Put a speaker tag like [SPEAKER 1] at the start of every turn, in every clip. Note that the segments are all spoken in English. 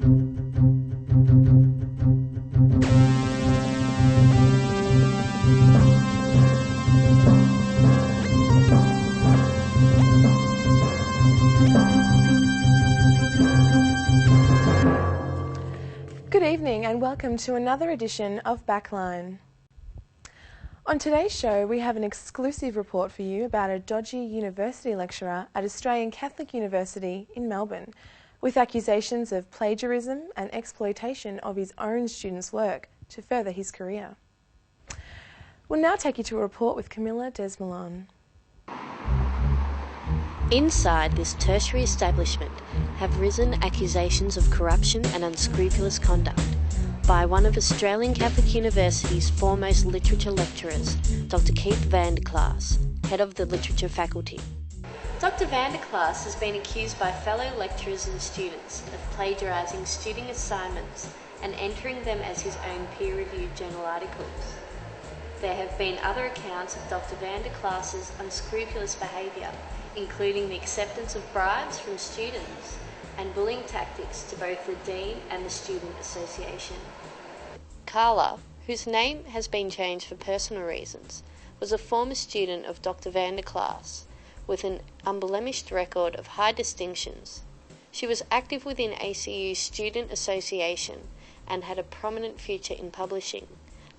[SPEAKER 1] Good evening and welcome to another edition of Backline. On today's show we have an exclusive report for you about a dodgy university lecturer at Australian Catholic University in Melbourne with accusations of plagiarism and exploitation of his own students' work to further his career. We'll now take you to a report with Camilla Desmolon.
[SPEAKER 2] Inside this tertiary establishment have risen accusations of corruption and unscrupulous conduct by one of Australian Catholic University's foremost literature lecturers, Dr. Keith Vanderklaas, head of the literature faculty. Dr. Vanderklaas has been accused by fellow lecturers and students of plagiarising student assignments and entering them as his own peer-reviewed journal articles. There have been other accounts of Dr. Vanderklaas's unscrupulous behaviour, including the acceptance of bribes from students and bullying tactics to both the Dean and the Student Association. Carla, whose name has been changed for personal reasons, was a former student of Dr. Vanderklaas with an unblemished record of high distinctions. She was active within ACU's Student Association and had a prominent future in publishing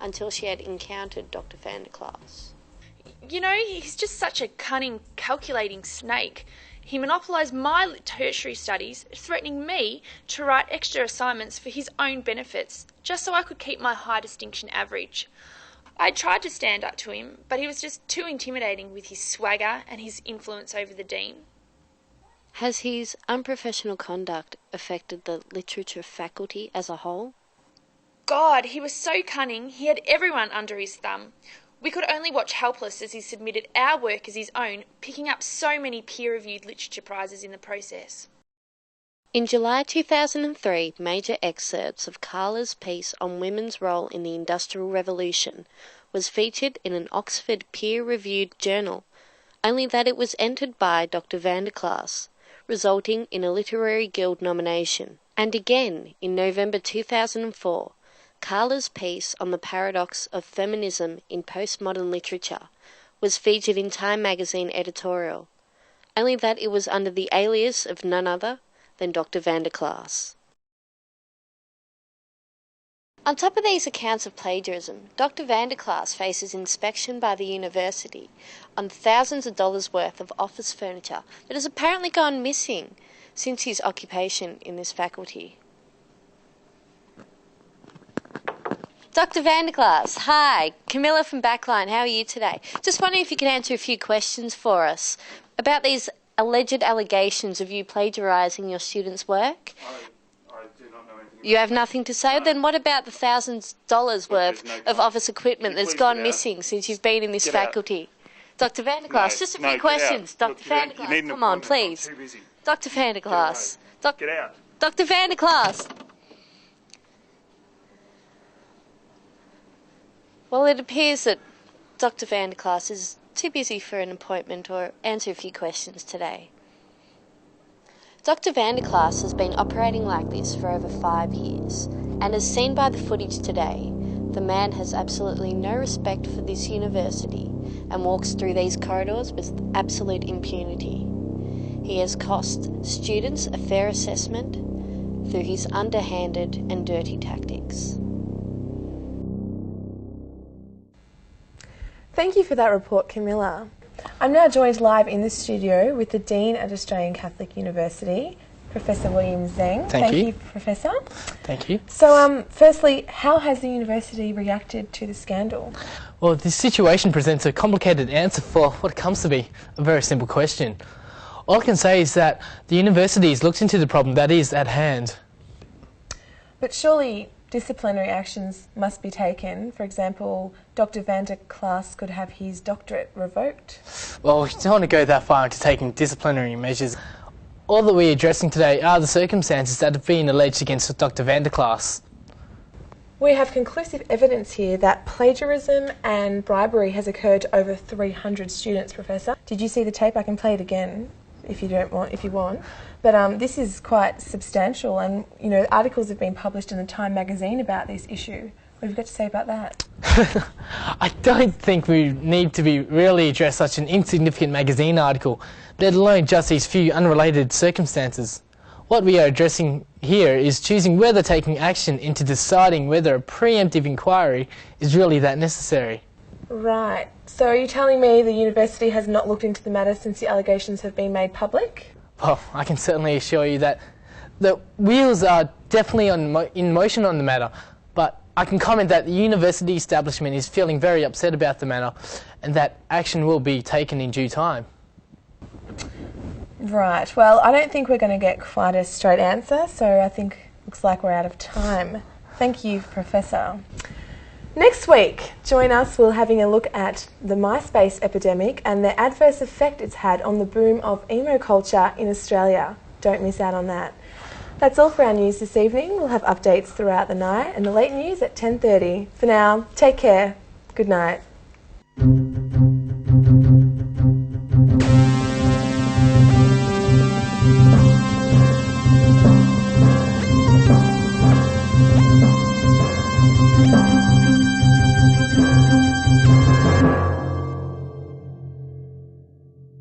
[SPEAKER 2] until she had encountered Dr. Vanderklaas.
[SPEAKER 3] You know, he's just such a cunning, calculating snake. He monopolised my tertiary studies, threatening me to write extra assignments for his own benefits, just so I could keep my high distinction average. I tried to stand up to him, but he was just too intimidating with his swagger and his influence over the Dean.
[SPEAKER 2] Has his unprofessional conduct affected the literature faculty as a whole?
[SPEAKER 3] God, he was so cunning, he had everyone under his thumb. We could only watch helpless as he submitted our work as his own, picking up so many peer-reviewed literature prizes in the process.
[SPEAKER 2] In July 2003, major excerpts of Carla's piece on women's role in the Industrial Revolution was featured in an Oxford peer-reviewed journal, only that it was entered by Dr. Vanderklaas, resulting in a Literary Guild nomination. And again, in November 2004, Carla's piece on the paradox of feminism in postmodern literature was featured in Time magazine editorial, only that it was under the alias of none other than Dr. Vanderklaas. On top of these accounts of plagiarism, Dr. Vanderklaas faces inspection by the university on thousands of dollars worth of office furniture that has apparently gone missing since his occupation in this faculty. Dr. Vanderklaas, hi, Camilla from Backline, how are you today? Just wondering if you could answer a few questions for us about these alleged allegations of you plagiarising your students' work.
[SPEAKER 4] I do not know anything.
[SPEAKER 2] You have nothing to say? No. Then what about the thousands of dollars worth of office equipment that's gone missing since you've been in this faculty? Dr. Vanderklaas, just a few questions. Dr. Vanderklaas, come on, please.
[SPEAKER 4] I'm too busy.
[SPEAKER 2] Dr. Vanderklaas.
[SPEAKER 4] Get out.
[SPEAKER 2] Dr. Vanderklaas. Well, it appears that Dr. Vanderklaas is too busy for an appointment or answer a few questions today. Dr. Vanderklaas has been operating like this for over 5 years, and as seen by the footage today, the man has absolutely no respect for this university and walks through these corridors with absolute impunity. He has cost students a fair assessment through his underhanded and dirty tactics.
[SPEAKER 1] Thank you for that report, Camilla. I'm now joined live in the studio with the Dean at Australian Catholic University, Professor William Zeng.
[SPEAKER 5] Thank you,
[SPEAKER 1] Professor.
[SPEAKER 5] Thank you.
[SPEAKER 1] So, firstly, how has the university reacted to the scandal?
[SPEAKER 5] Well, this situation presents a complicated answer for what comes to be a very simple question. All I can say is that the university has looked into the problem that is at hand.
[SPEAKER 1] But surely disciplinary actions must be taken. For example, Dr. Vanderklaas could have his doctorate revoked.
[SPEAKER 5] Well, we don't want to go that far into taking disciplinary measures. All that we're addressing today are the circumstances that have been alleged against Dr. Vanderklaas.
[SPEAKER 1] We have conclusive evidence here that plagiarism and bribery has occurred to over 300 students, Professor. Did you see the tape? I can play it again if you want. But this is quite substantial, and articles have been published in the Time magazine about this issue. What have you got to say about that?
[SPEAKER 5] I don't think we need to really address such an insignificant magazine article, let alone just these few unrelated circumstances. What we are addressing here is choosing whether taking action into deciding whether a preemptive inquiry is really that necessary.
[SPEAKER 1] Right. So are you telling me the university has not looked into the matter since the allegations have been made public?
[SPEAKER 5] Well, I can certainly assure you that the wheels are definitely in motion on the matter, but I can comment that the university establishment is feeling very upset about the matter and that action will be taken in due time.
[SPEAKER 1] Right. Well, I don't think we're going to get quite a straight answer, so I think looks like we're out of time. Thank you, Professor. Next week, join us. We're having a look at the MySpace epidemic and the adverse effect it's had on the boom of emo culture in Australia. Don't miss out on that. That's all for our news this evening. We'll have updates throughout the night and the late news at 10:30. For now, take care. Good night.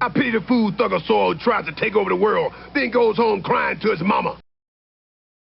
[SPEAKER 6] I pity the fool thug of soil who tries to take over the world, then goes home crying to his mama.